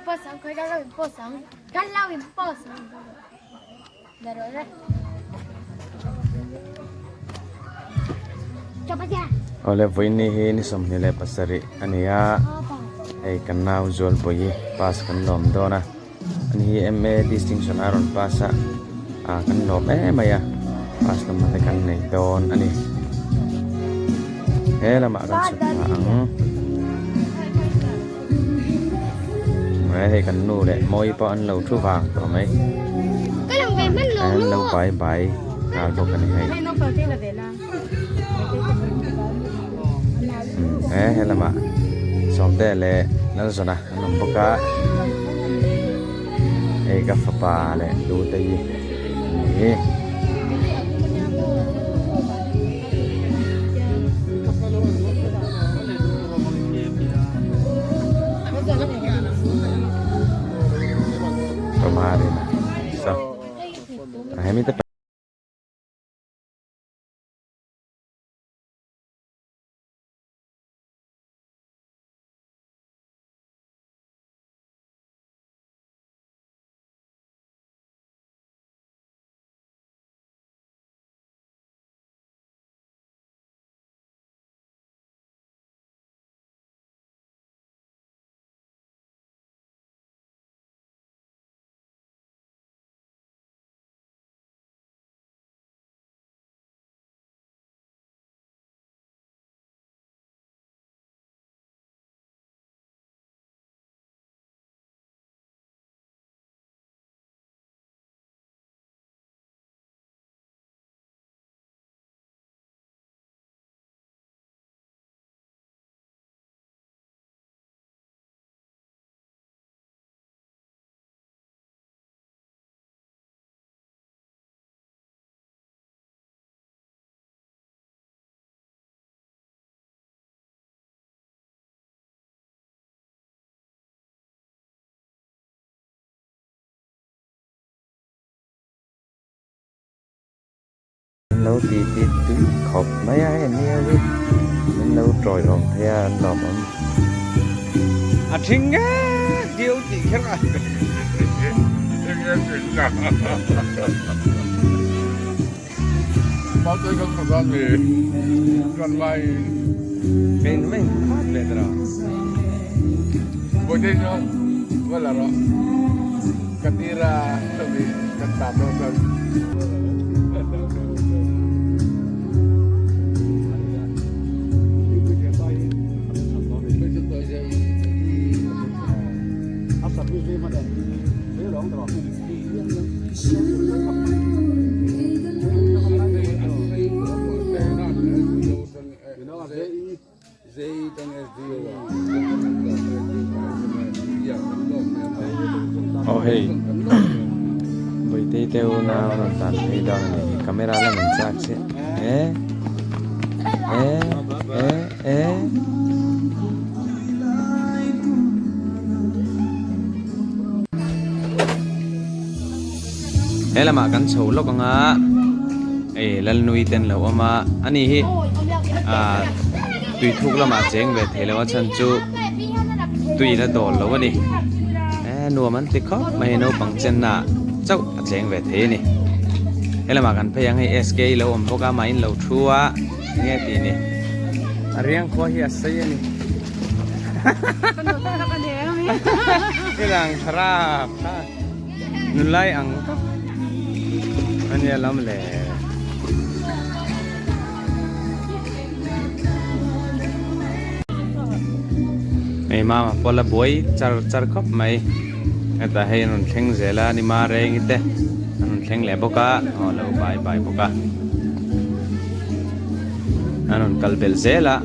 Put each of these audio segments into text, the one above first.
impossam, cuidado impossam. Calla impossam. Darore. Coba dia. Oleh ini ni som ni le pasari ania ai kanau jol boyi pas kan nom do na ani MA distinction aron pasa kan nom maya pas teman kan nei don ani lama kan supang hay kan nu le moi pa an lo thu vàng to mai cái lòng về mất luôn an lo bai bai kal do kan hay nó phải thế là để làm lama som de le na zona nom boka ga fa pa le du te yi ni kemarin so rahmi te lâu tí tí khóc mấy ai nia đi lâu trồi hồng theo lọp thinh á điều gì khác à bao tôi không có con gì con bay mình phát về rồi bố thế không có là rồi katira lebih ketat dan hey buổi tây teo nào nó tàn thấy đó này camera là mình chắc chứ là mà căn sầu lốc ngã lần nuôi tên là mà anh ấy tùy thuốc là mà chén về thế là chân chú tùy là đổ lâu đi nuaมันติคอไม่โนปังเจนน่ะเจ้าเจงเวทีนี่เฮละมากันพยังให้ SK แล้วอมพวกมาอินเราทัวเงี้ยตีนี่เรียงคอเฮียเสียนี่นี่ดังคราบนุ่นไล่อังอันนี้ล้ำแหล่ไม่มาพอละบวยจาร์คบไม่แต่ให้นุ่นแข่งเจล่านี่มาเร่งอีเต้นุ่นแข่งแหลบกะแล้วบายบกะนุ่นกัลเบลเจล่า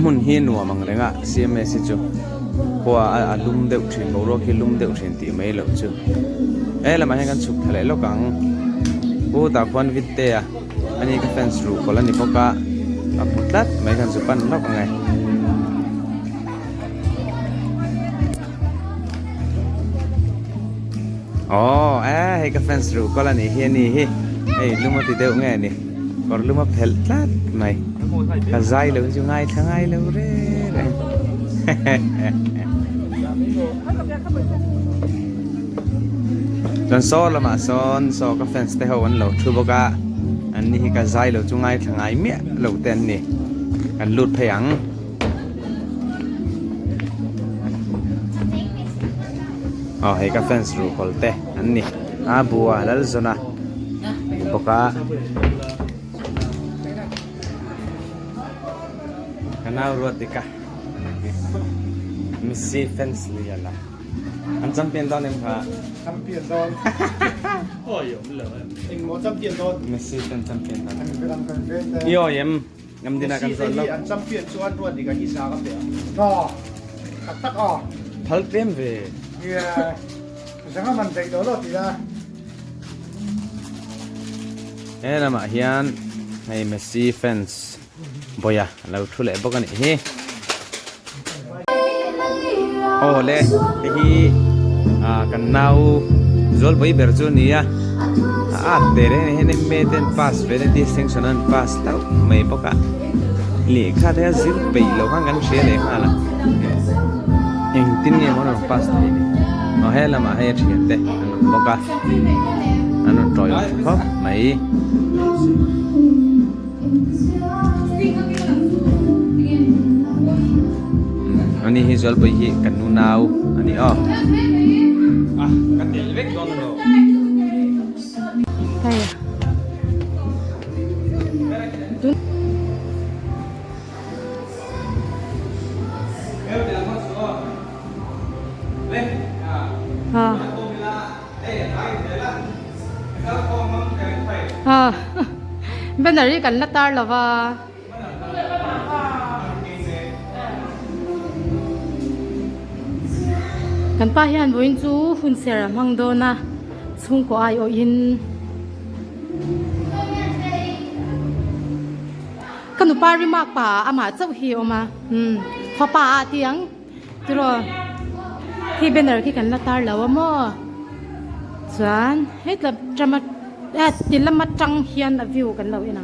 มุนเฮียนัวมังเลงะ CMS จูเพราะว่าลุมเดือดถิ่นบรอกลุมเดือดถิ่นตีไม่หลบจูแล้วมาให้กันสุกทะเลโลกังผู้ตาควันวิเตะอันนี้ก็แฟนส์รูคนละนี่พวกก็ Apuntat, may kan supan no kangay. อ๋อให้กับแฟนสรูก็ละนี่เฮียนี่เฮ้ยลุงมาติดเดียวไงนี่ก็ลุงมาเพลทลัดไหมก็ใจเลยจะง่ายทั้งง่ายเลยเร่จนโซ่ละมาโซ่กับแฟนสเตย์วันเราทุบกะอันนี้ก็ใจเลยจะง่ายทั้งง่ายเมียเราเต้นนี่กันลุดพยังอ๋อให้กับแฟนสรูก็เตะอันนี้บัวแล้วจะนะปกะกันเอารถดิกะมิสซี่แฟนส์เลยล่ะอันจำเป็นตอนนี้ค่ะ Champion Don. เองหมด Champion Don. มิสซี่เป็นจำเป็นตอน อั นี้ นเป็นอันเป็นเป็น ย่อเยี่ยมงำดินากันสนแล้ว อัน Champion ส่วนรวดดีกับที่สากับเดี๋ยวก็ตักออก พัลเต็มเว เนี่ยฉันว่ามันเด็กโดนรถดีนะ ละมาเฮียนให้มิสซี่แฟนส์บ่อยเราทุเรศบอกกันนี่โอ้เล่ที่กันนาวจอลไปเบอร์จูนี่เตะเรนเห็นเมเดนพาสเวเดนดิสติงชันพาสเต้าไม่ปกะเลี้ยข้าเดียซิลไปโลกังกันเชียร์เลยฮะล่ะเองตินเนี่ยมันพาสที่นี่เอาให้ละมาให้เชียร์เตะปกะอันนั้นจอยครับไม่อันนี้ฮิจอลไปฮีกันนูนาวอันนี้กันเดี๋ยวเล็กก่อนเนาะ ใช่เป็นอะไรกันละตาหรอวะกันป้ายันบุญจูหุ่นเสียมังโดนะซุงก็ไอโออินกันหนูป้าริมากป่าอามาเจ้าหิวมาพอป่าเตียงตัวที่เป็นอะไรที่กันละตาแล้วว่ามั่วส่วนเฮ้ยเราจะมาติดละมาจังเฮียนวิวกันเราเองนะ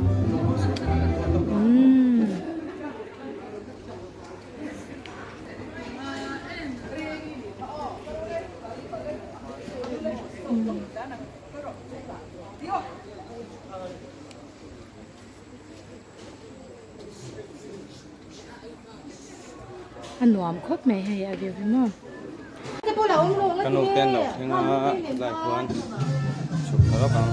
อันหนวมคดไม่ให้วิวพี่มั่วขนมเต้นดอกที่น่าได้ควรฉุกแล้วบัง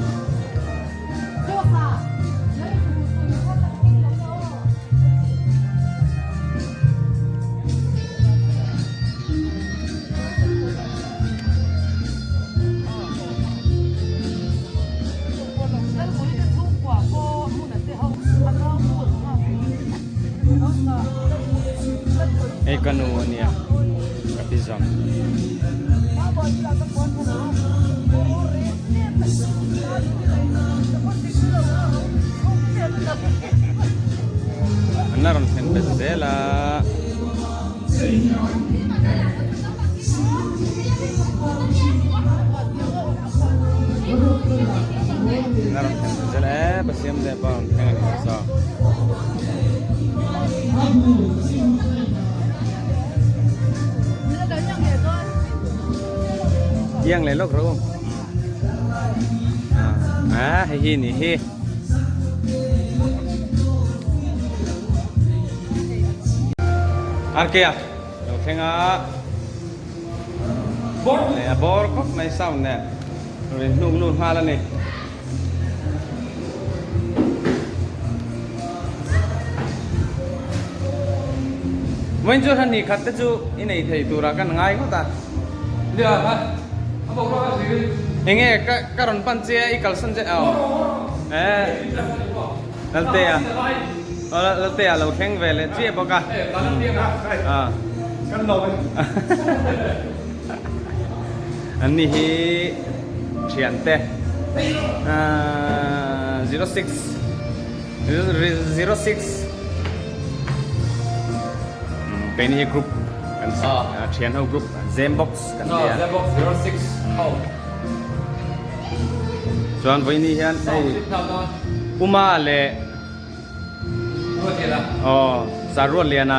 ไอ้กันูเนี่ยกับพิซซ่าnaron sen bezela naron sen bezela basiam de paun tengan sa yang le lok ro hi ni hi Arkeya, tengah bor kok mai sound nè, rồi nung hoa lên này. Mình cho thằng này khát tới chú, cái này thầy tụi ra cái ngay quá ta. Được hả? Nghe cái rốn pan chia, cái calson chia, Lalte à? Lalte à, lâu khen về lên chia bao cả. Căn lầu bên. Anh này chuyện tệ. 06 cái này group kan chuyện hậu group Zembox kan dia. Zembox 06 oh chuan voi ni hian ei uma le รวดเดียวละ sa ruat lian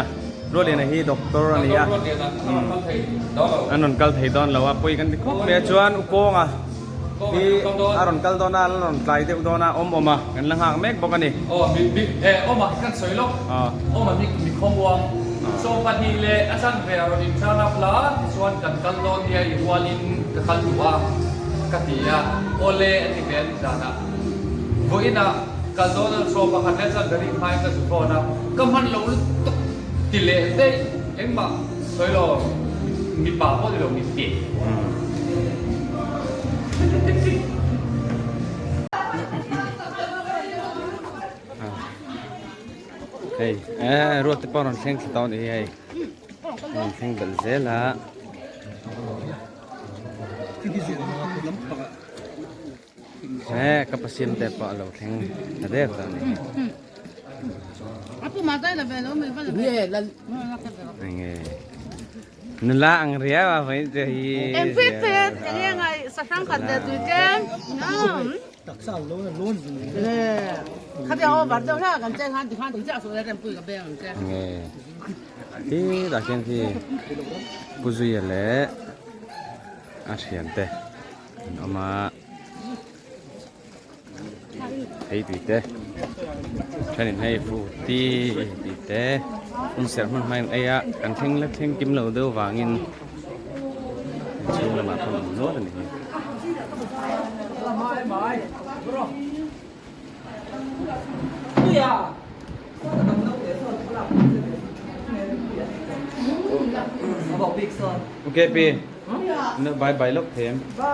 a hi doctor ani a รวดเดียวละต้องไทยดอก anon kal thei don lawa poi kan khop me chuan u konga ก็ hi ต้องโดน aron kal dona aron tlai te dona oma kan lang hak mek bokani โอ้มีโอ้มากันสวยลกโอ้มามีคงวงโซปันฮีเลอาจารย์เวรนิมชาลับลาส่วนกันกันโดนเนี่ยอยู่วาลินกันดูว่ากติยาโอเลอันนี้เป็นจานะวุ้ยนะกันโดนโซปันฮันเนจันเดริมไฮกันสุดโฟนะก็มันเราติเลได้เอ็งมาสวยลงมีป่าพอดีเรามีปีก hey ruat te paron theng tawn ei ai theng bel zela kapasim te pa lo theng ade ta ni Aku matai la velo me va. Ye la. nge nula ang ria wa vai je hi En pite, ye ngai sa sang khat de tu ken. đặc sao luôn Khát theo bắt đầu ra gần trên han thì han tự ra số ra đem bùi cái bèn cái. nge hi da ken thi puzui le a thian te ama hei ti te chanin hei fu ti te un ser man mai ai a kan theng la theng kim lo do wangin chung la ma thon no ni bảo big son okay pi no bye bye lok them bye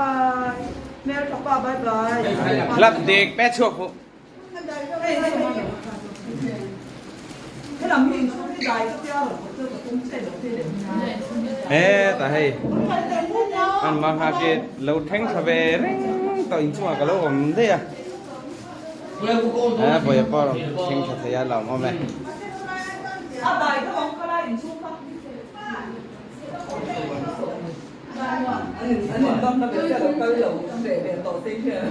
mẹ papa bye bye lap dek pe chuak fu thế làm gì xuống đi dài cái tiêu tôi cũng chạy được thế để ta hei an ma ha ke lo theng thave reng to in chua ka lo om de ya boy pa theng thave ya la mo me à bài cái ông cái này xuống không anh tâm nó bị cái đầu để tổ tiên kìa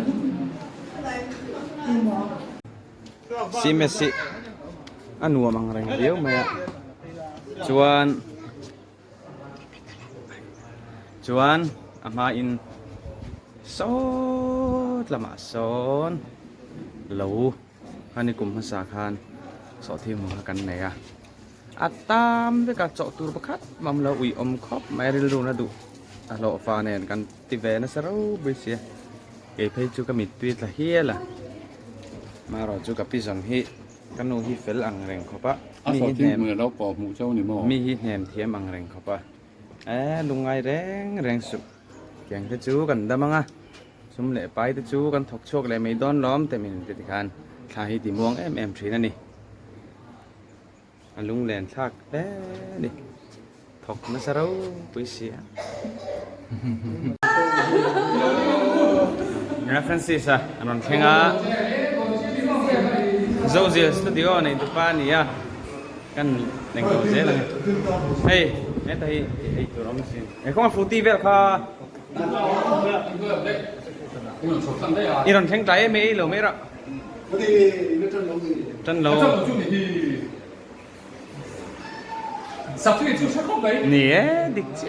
si messi anu mang reng dio me chuan ama in so lama son lo hani kum sa khan so thi mo kan ne a atam ve ka cho tur pakhat mam lo ui om khop mairil ru na du a lo fa nen kan ti ve na saro be sia e phei chu ka mit pi la hiela ma ro chu ka pi jong hi kanu hi fel ang reng khopa อาสอที่มือเราปอบหมูเจ้านี่มั้ง mi hi nem thiam ang reng khopa lungai reng su kyang te chu kan damanga sum le pai te chu kan thok chok le mei don lom te min te khan tha hi ti muang em thrin ani lung len thak ni thok na sarau puisia Mira Francis anon thenga Zozia studio này tu pa ni ya kan neng ko je la hey eta hi tu rom sin e ko fu ti vel kha iron theng tai me lo me ra chân lo Sa phi chú sẽ không mấy ni e dik che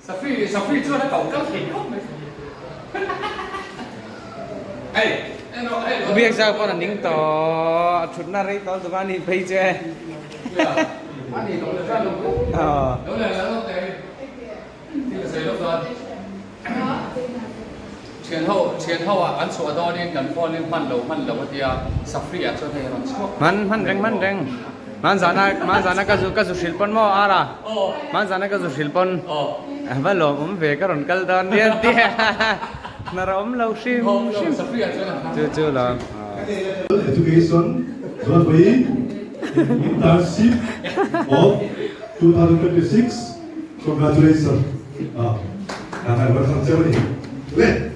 Sa phi chú đã cậu cắm thịt không mấy việc sao con là những tò chút na rây to tụi bạn đi pay che anh thì nó ra luôn đúng là nó thế thì là谁 lúc rồi前後啊，按說到呢，近方呢慢路嗰啲啊，十飛啊，出去咯。man reng man sana ka su silpon mo ara man sana ka su silpon ba lo về ka ron kal don dia na rom lo sim 十飛啊，chưa là Education Rugby Internship of 2026. Congratulations. welcome Germany. Wait,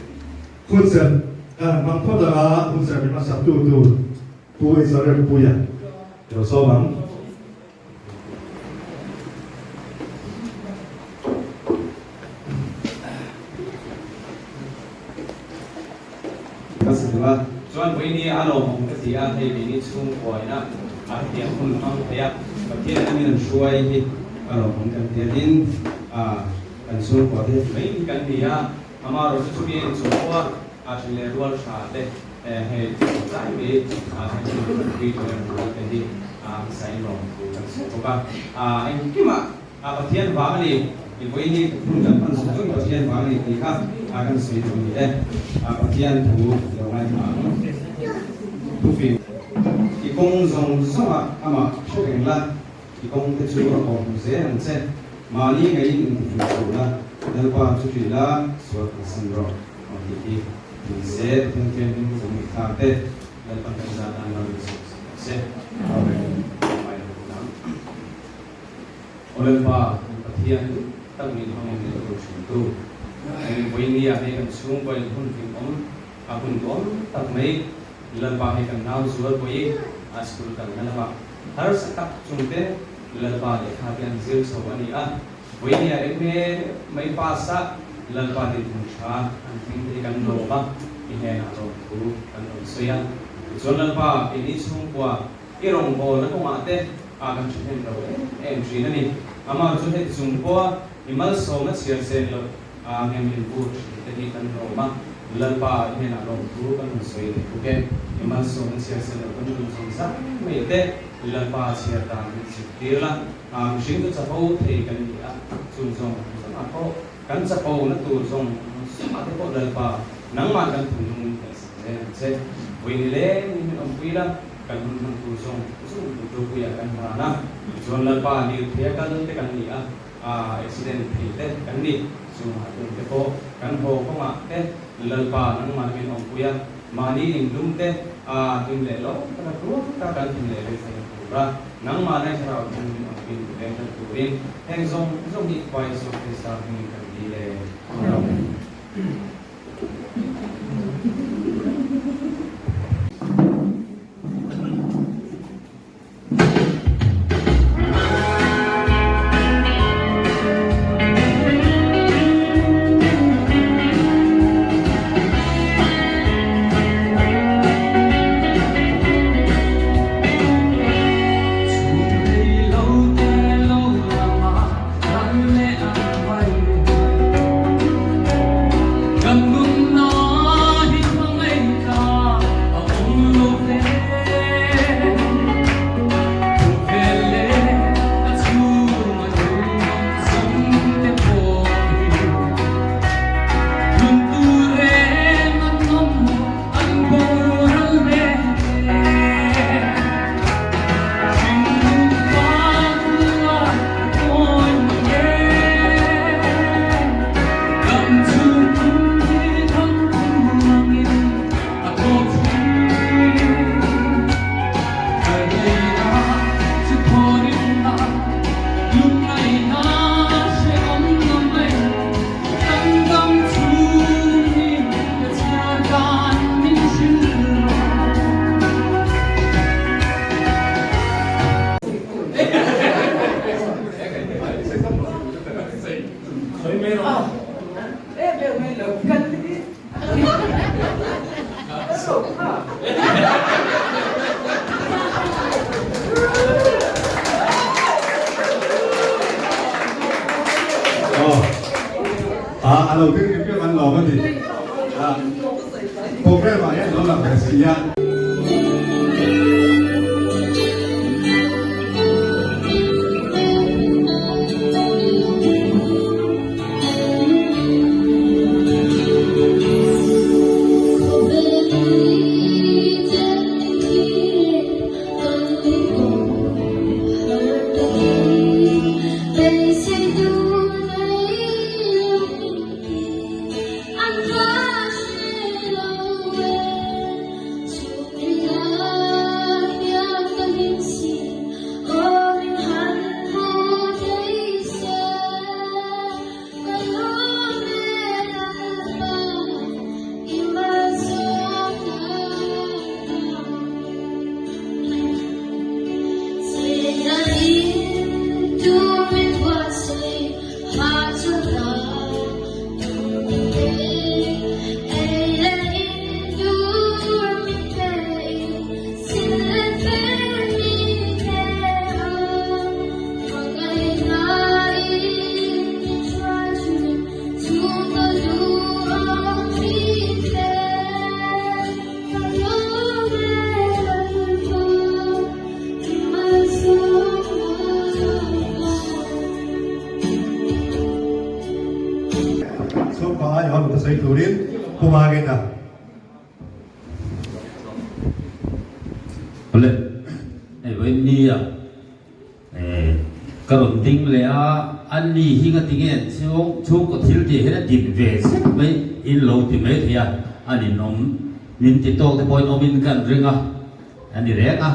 Kunsen, mang phot da Kunsen mi masap tu Israel puya. Yo so mang. ก็สึกว่าส่วนวันนี้อารมณ์ของกษีอาให้เป็นนิชุ่มป่วยนะอาเทียนคุณน้องพยักประเทศนี้มันช่วยให้อารมณ์ของกันเทียนกันช่วยประเทศไม่มีกันดีอ่ะอามาเราจะช่วยเองช่วยว่าอาจจะเรียนรู้ชาติให้ใจมีให้ช่วยวิจารณ์รู้กันดีใส่ลงกันช่วยว่าไอ้ที่มาประเทศว่านี่อีกวันนี้คุณจะพันสุดประเทศว่านี่ที่ครับกันสวยตรงนี้ประเทศถูกเดี๋ยวไงมาทุกปีอีกคงส่งสมัครอามาช่วยกันละอีกคงจะช่วยเราของเสียงเช่นมานี่ไงยิ่งถึงสุดละแล้วก็ช่วยละสวดสันรอที่เสียถึงเพียงสมุทรทางเตะแล้วก็เป็นการนำเสียเอาไปไปน้ำโอลิมปิกประเทศตั้งมีห้องในตัวชุมตู้วันนี้ให้กันช่วงไปหุ่นพิมพ์หุ่นก้อนตั้งไม่เล่นบาให้กันน้ำสวดไปอาสกุลกันนั่นว่าหาสักตักจุ่มเตะเล่นบาเด็กขาเพียงเสียสวัสดีวันนี้เอ็มไม่ภาษาเล่นบาเด็กผู้ชายอันที่กันโลบะที่เห็นอารมณ์ผู้กันโลเสียส่วนเล่นบาเป็นนิสงกว่าอีรงโบแล้วก็มาเตะกันช่วยให้เราจีนั่นนี่อามาช่วยให้จุ่มกว่าอิมัลโซมัสเสียเซนเราเงินมิลบูชแต่ที่กันโลบะเล่นบาเห็นอารมณ์ผู้กันสวยโอเคอิมัลโซมัสเสียเซนเราคนสงสารไม่เตะเล่นบาเสียตามสิทธิ์ละสิ่งที่จะพูดให้กันดีจุ่มส่งสมัครกันจะพูดนั่นตัวส่งสมัครที่พูดเล่นบานั่งมากันถึงเช่นวันนี้เล่นนี่มันคุยละกันมันตัวส่งตัวคุยกันมานะส่วนเล่นบานี่เพียกันที่กันนี่accident ที่เตะกันนี่ส่วนตัวที่พูดกันโผล่เข้ามาเตะเล่นบานั่งมาเป็นองคุยมานี่ยิ่งดุมเตะยิ่งเล่นล้อกันรู้กันยิ่งเล่นnang mana cara mungkin mungkin dengan turin yang zong di kuai so kita mungkin dileเราถึงเพื่อนมันหล่อมันดีโปรแกรมอะไรเราหลับแต่เสีย do ยอมจะใส่ตัวนี้ผู้มาเงินนะ เลยไอ้วันนี้อ่ะกระดิ่งติ้งเลยอ่ะอันนี้ฮิกติ้งเนี่ยช่วงก็ทิลที่เห็นดิบเวสไม่อินโลที่ไม่ที่อ่ะอันนี้น้องมินติโตที่บอยน้องมินกันเรื่องอ่ะอันนี้แรกอ่ะ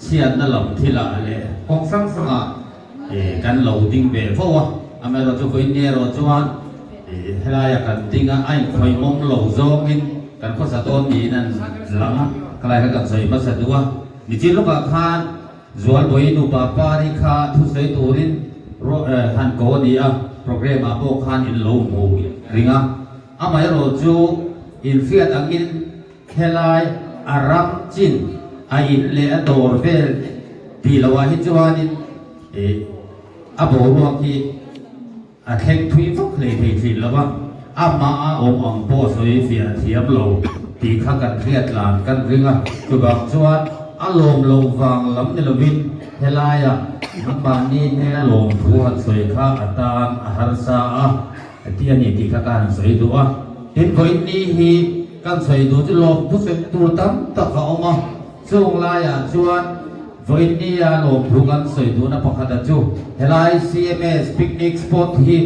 เชียนนั่นหลังที่ละเลยกองสังสังอ่ะกันโลติ้งเวฟว่าอเมริกาจะคุยเนี่ยเราจวนเฮลายกันติ้งอ่ะไอ้คอยมองโลโซมินกันข้อสะท้อนนี้นั่นหลังอ่ะใครกันใส่มาสะดวกนี่จีลูกคานจวนบอยนูปาปาริคาทุเสตูรินฮันโกดีอ่ะโปรแกรมอาโปคานอินโลมูริงอ่ะอามาโรจูอินฟิอัตอักินเฮลายอารับจินอาอินเลอโดร์เวลปีละวาฮิจวานินอาโบรวกีอาเทคทวีฟุกเลยที่ฟิลละวะอามาอาอมอังโปสวยฟิอัตเทียบโลตีข้ากันเครียดหลานกันริงอ่ะคือแบบจวนอารมณ์ลงฟังลำเนลวินเฮลายะนักบานีเนลงทวนสวยข้าอัตานอาหารสาที่อันนี้ที่ข้าการสวยตัวเห็นคนนี้ฮีการสวยตัวจะลงทุกสิ่งตัวตั้มตะเขาออกมาส่งลายะชวนวันนี้ลงทุกันสวยตัวนับพักดัจูเฮลาย CMS ปิกนิกสปอตฮี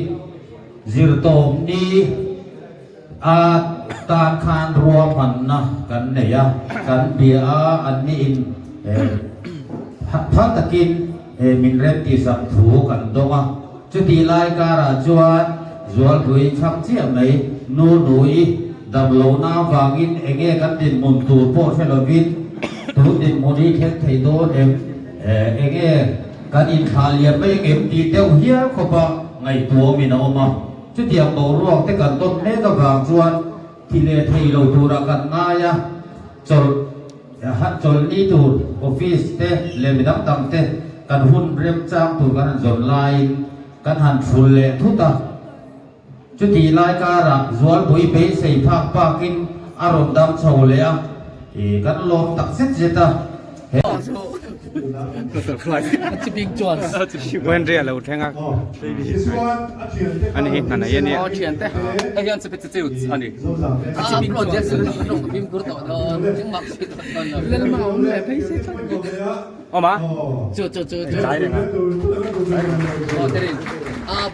จิรโตมนี้ตาคานรวมมันนะกันเนี่ยกันเบียอันนี้พัฒกินมินเรติสัมถูกันดงจุดที่รายการจวนคุยชักเชี่ยไหนนูนุยดับโลน้าวางินเองกันดินมุนตูโพเชลวินทุดินมุนีเทนไทโดเองกันอินทาเลียไม่เก็บดีเดียวเฮียขบไงตัวมีนาออกมาจุดที่ยังโตร่วงแต่กันต้นเนกบางจวนที่เลไทยเราดูรักันง่ายจนนี้ดูออฟฟิศเตเลมิดับตังเตกันหุ่นเรียบจ้างตัวกันจนไลน์กันหันฟุลเลทุตาจุดที่รายการจวนบุยเบสใส่ภาคปากินอารมณ์ดำโชว์เลยกันลงตักเสร็จเจตาเว้นเรียนเราแทงอ่ะ อันนี้นั่นไหนเนี่ย Oriente. Ayan sa petitiut ani. Project sa nung bim kurto do jing mak sit ton. Lel ma on le pai se ton. ออกมา Chu. Oh terin.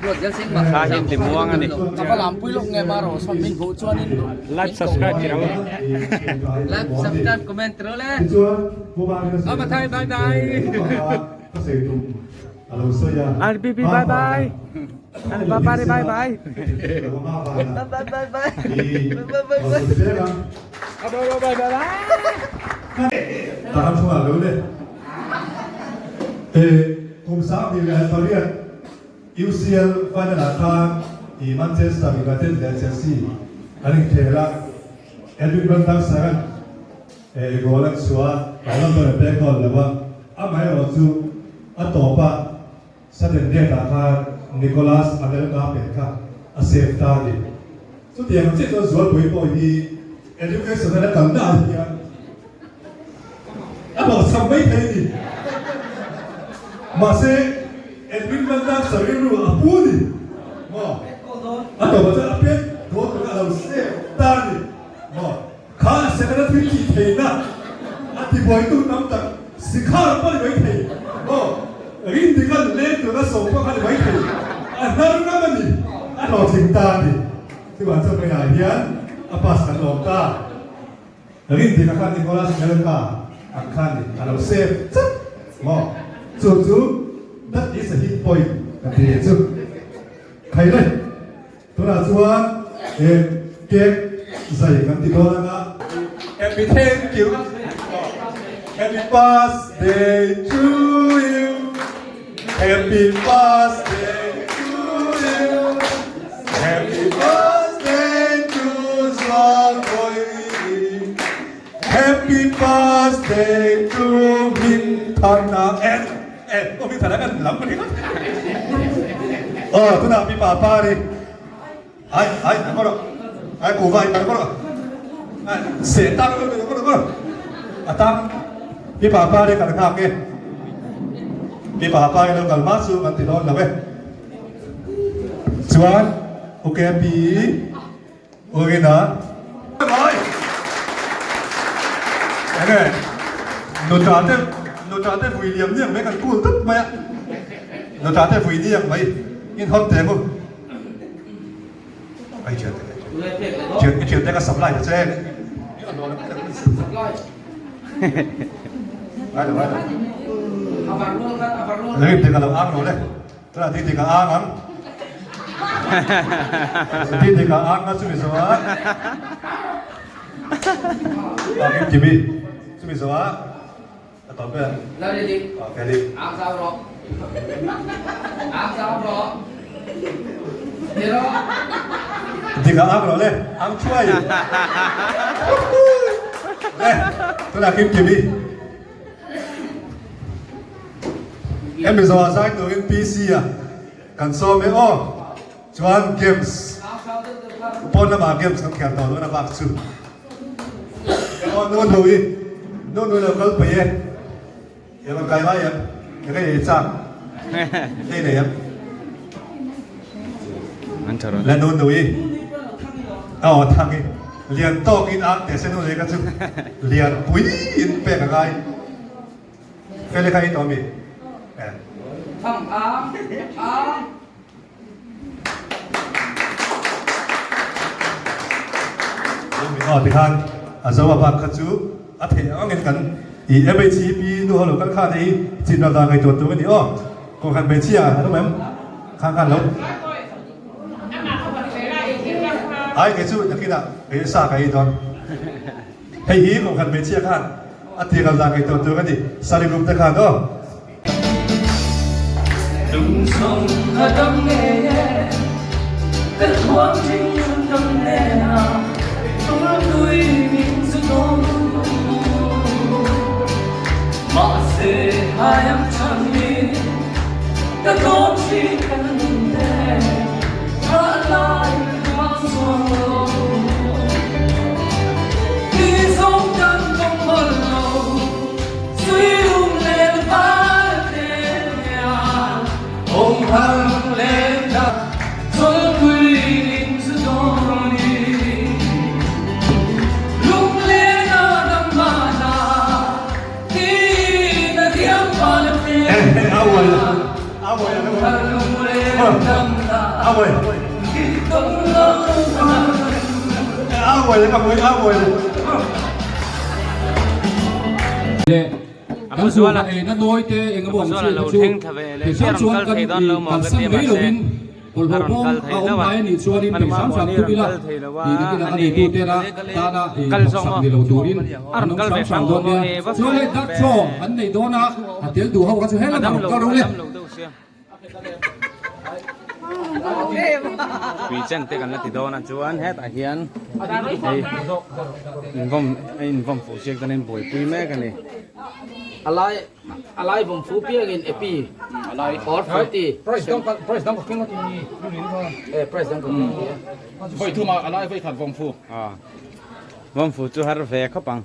Project sing mak. ตาเห็นติม่วงอันนี้ Apa lampu lo nge maro son min bo chuan in. ไลฟ์ subscribe ที่เรา Like subscribe comment terus le. เอามาไทยบายบายก็เสียตุ้มอะไรเสีย อันปีบายบายอันบายบายบายบาย ตามช่วงเร็วเลยกลุ่มสามมีการเขาเรียก UCL ฟันนาทางที่มันเจสต์มีการเต้นเดนเซซี่อันนี้เทระเอ็ดวินบันทักษะกันโกลักชัวเราต้องเปิดเพลงก่อนเลยว่าไม่เราจูต่อไปแสดงเดียร์ค่ะนิโคลัสอันเดอร์กาเป็นค่ะเซฟตาดีสุดที่มันจะต้องสวดไปพอดี education นั้นกันได้เนี่ยบอกทำไม่ได้ดิมาเซ่เอ็ดวินมันได้สริรู้พูดดิมาต่อมาจะเปลี่ยนโดนเราเซฟตาดีข้าเสด็จพิธีเทน่ะที่บอยตู้น้ำตาสิข้าไม่ได้ไว้เทรินที่กันเล่นตัวนั้นส่งก็ไม่ได้ไว้เทนั่นนั่นนี่เราถึงตาดิที่ว่าจะไปไหนเนี่ยป้าสันหลงตารินที่กันนิโคลัสเมลกาอันคันนี่เราเซฟจัดจู่ๆ that is a hit point กันทีจู่ใครเลยตัวนั้นส่วนเก็บใส่กันที่โดนนะ Happy thank you Happy birthday to you Happy birthday to you Happy birthday to Swagoy Happy birthday to Mintana and ก็มีฐานะกันหลังมันนี่ครับคุณอาพี่ป้าดิไอ้ไหนก็ได้ไอ้กูไปไหนก็ได้เสียตังค์ก็ได้ตังพี่ป้าได้กันข้าวเงี้ยพี่ป้าเรากันมาสู้กันติดล้อแล้วเว้ยส่วนโอเคปี Okay na? Bye! Okay. Notate William niang mấy cái cuốn tức mẹ. Notate William mấy in hot tiền không? Ai chuyện cái sắm lại cho em. Ai được. Lấy tiền cái ăn rồi đấy. Tức là tiền cái ăn ăn. Tiền cái ăn ăn suy sao á? Em Jimmy, suy sao á? Tao biết. Lại đi. Okay đi. Ăn sao rồi? Ăn sao rồi? Thế đó. Tiền cái ăn rồi đấy, ăn chui. Đây, tôi là Kim Jimmy. Em bây giờ giải từ NPC à, cần so mấy ô, Chuan Games, bốn năm Games không kẹt đầu nữa là bạc chữ. Nôn nuôi là câu bể, em còn cái mấy em, cái gì chắc, đây này em, Anh chờ rồi. là nôn nuôi, thằng ấy, liền to kinh ác để xem nuôi cái chữ, liền quý in bè cái cái này cái tao mi. Thằng Á. Thì khan, giờ mà bạn khát chú, thế anh nghe cần, thì MHP nó hồi lúc khan thì chỉ là cái tuột cái gì còn khan bên chia đúng không em? Khan lâu. Ai cái chú cái nào, cái sao cái đó, hay hi còn khan bên chia khan, thì là cái tuột cái gì, sao đi lúc khan đó. Đừng sống ở trong nghề cái thuốc chính trong nghề nào tôi mình sẽ có mà sẽ hai em chẳng đi cái con chỉ cần để trở lại mắt xuân khi sống chân trong hồn lâu suy lung lên phá tên nhà ông hằng lên đặt rồi quy định sự đôi Kan suan na noi te eng bo chu te sam chuan kan sam mei lo in pol ho pom a om mai ni chuan in pe sam sam tu bila ni ki na ani tu te na ta na kal sam ni lo turin an kal ve sam don ne chu le dak cho an nei dona atel du ho ka chu hela dam ka ro le Vì chân te kan la ti do na chuan het a hian in vom phụ siek tanin boi pui me kan ni alai vom fu pia in epi alai or 40 Price dong king ko ni price dang ko voi thu ma alai voi khat vom fu vom phụ chu har ve khopang